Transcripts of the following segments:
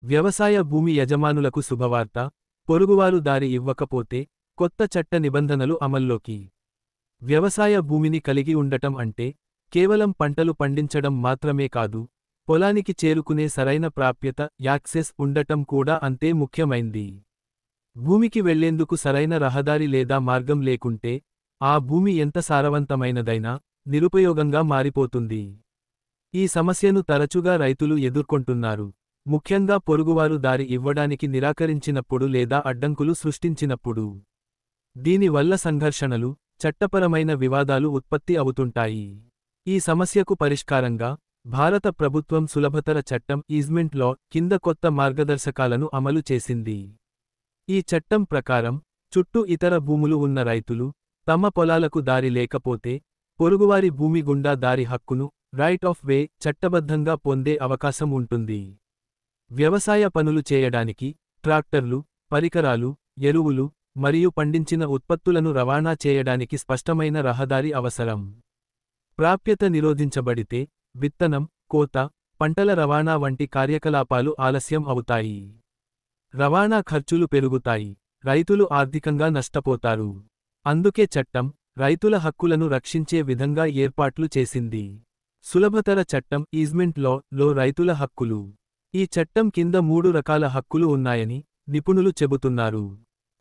వ్యవసాయ భూమి యజమానులకు శుభవార్త, పొరుగువారు దారి ఇవ్వకపోతే కొత్త చట్ట నిబంధనలు అమల్లోకి. వ్యవసాయ భూమిని కలిగి ఉండటం అంటే కేవలం పంటలు పండించడం మాత్రమే కాదు, పొలానికి చేరుకునే సరైన ప్రాప్యత యాక్సెస్ ఉండటం కూడా అంతే ముఖ్యమైంది. భూమికి వెళ్లేందుకు సరైన రహదారి లేదా మార్గం లేకుంటే ఆ భూమి ఎంత సారవంతమైనదైనా నిరుపయోగంగా మారిపోతుంది. ఈ సమస్యను తరచుగా రైతులు ఎదుర్కొంటున్నారు, ముఖ్యంగా పొరుగువారు దారి ఇవ్వడానికి నిరాకరించినప్పుడు లేదా అడ్డంకులు సృష్టించినప్పుడు. దీనివల్ల సంఘర్షణలు, చట్టపరమైన వివాదాలు ఉత్పత్తి అవుతుంటాయి. ఈ సమస్యకు పరిష్కారంగా భారత ప్రభుత్వం సులభతర చట్టం ఈజ్మెంట్ లా కింద కొత్త మార్గదర్శకాలను అమలు చేసింది. ఈ చట్టం ప్రకారం చుట్టూ ఇతర భూములు ఉన్న రైతులు తమ పొలాలకు దారి లేకపోతే పొరుగువారి భూమి గుండా దారి హక్కును రైట్ ఆఫ్ వే చట్టబద్ధంగా పొందే అవకాశం ఉంటుంది. వ్యవసాయ పనులు చేయడానికి ట్రాక్టర్లు, పరికరాలు, ఎరువులు మరియు పండించిన ఉత్పత్తులను రవాణా చేయడానికి స్పష్టమైన రహదారి అవసరం. ప్రాప్యత నిరోధించబడితే విత్తనం, కోత, పంటల రవాణా వంటి కార్యకలాపాలు ఆలస్యం అవుతాయి. రవాణా ఖర్చులు పెరుగుతాయి, రైతులు ఆర్థికంగా నష్టపోతారు. అందుకే చట్టం రైతుల హక్కులను రక్షించే విధంగా ఏర్పాట్లు చేసింది. సులభతర చట్టం ఈజ్మెంట్ లో రైతుల హక్కులు. ఈ చట్టం కింద 3 రకాల హక్కులు ఉన్నాయని నిపుణులు చెబుతున్నారు.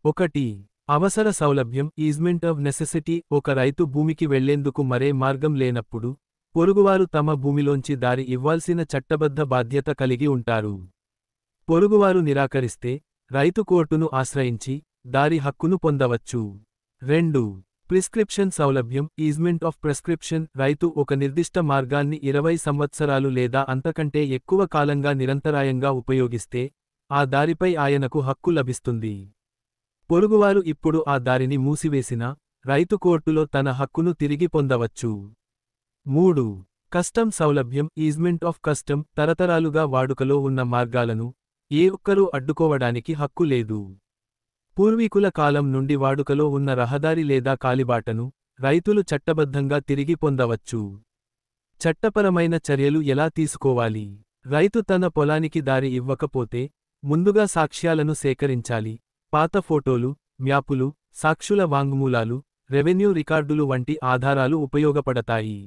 1. అవసర సౌలభ్యం ఈజ్మెంట్ ఆఫ్ నెసెసిటీ. ఒక రైతు భూమికి వెళ్లేందుకు మరే మార్గం లేనప్పుడు పొరుగువారు తమ భూమిలోంచి దారి ఇవ్వాల్సిన చట్టబద్ధ బాధ్యత కలిగి ఉంటారు. పొరుగువారు నిరాకరిస్తే రైతు కోర్టును ఆశ్రయించి దారి హక్కును పొందవచ్చు. 2. ప్రిస్క్రిప్షన్ సౌలభ్యం ఈజ్మెంట్ ఆఫ్ ప్రిస్క్రిప్షన్. రైతు ఒక నిర్దిష్ట మార్గాన్ని 20 సంవత్సరాలు లేదా అంతకంటే ఎక్కువ కాలంగా నిరంతరాయంగా ఉపయోగిస్తే ఆ దారిపై ఆయనకు హక్కు లభిస్తుంది. పొరుగువారు ఇప్పుడు ఆ దారిని మూసివేసినా రైతు కోర్టులో తన హక్కును తిరిగి పొందవచ్చు. 3. కస్టమ్ సౌలభ్యం ఈజ్మెంట్ ఆఫ్ కస్టమ్. తరతరాలుగా వాడుకలో ఉన్న మార్గాలను ఏ ఒక్కరూ అడ్డుకోవడానికి హక్కు లేదు. పూర్వీకుల కాలం నుండి వాడుకలో ఉన్న రహదారి లేదా కాలిబాటను రైతులు చట్టబద్ధంగా తిరిగి పొందవచ్చు. చట్టపరమైన చర్యలు ఎలా తీసుకోవాలి? రైతు తన పొలానికి దారి ఇవ్వకపోతే ముందుగా సాక్ష్యాలను సేకరించాలి. పాత ఫోటోలు, మ్యాపులు, సాక్షుల వాంగ్మూలాలు, రెవెన్యూ రికార్డులు వంటి ఆధారాలు ఉపయోగపడతాయి.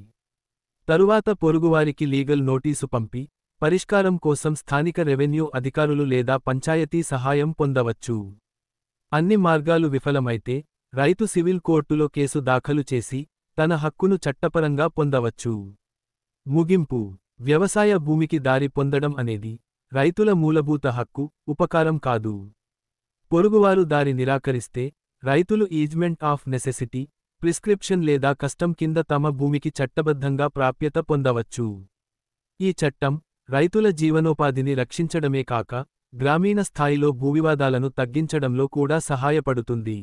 తరువాత పొరుగువారికి లీగల్ నోటీసు పంపి పరిష్కారం కోసం స్థానిక రెవెన్యూ అధికారులు లేదా పంచాయతీ సహాయం పొందవచ్చు. అన్ని మార్గాలు విఫలమైతే రైతు సివిల్ కోర్టులో కేసు దాఖలు చేసి తన హక్కును చట్టపరంగా పొందవచ్చు. ముగింపు: వ్యవసాయ భూమికి దారి పొందడం అనేది రైతుల మూలభూత హక్కు, ఉపకారం కాదు. పొరుగువారు దారి నిరాకరిస్తే రైతులు ఈజ్మెంట్ ఆఫ్ నెసెసిటీ, ప్రిస్క్రిప్షన్ లేదా కస్టమ్ కింద తమ భూమికి చట్టబద్ధంగా ప్రాప్యత పొందవచ్చు. ఈ చట్టం రైతుల జీవనోపాధిని రక్షించడమే కాక గ్రామీణ స్థాయిలో భూవివాదాలను తగ్గించడంలో కూడా సహాయపడుతుంది.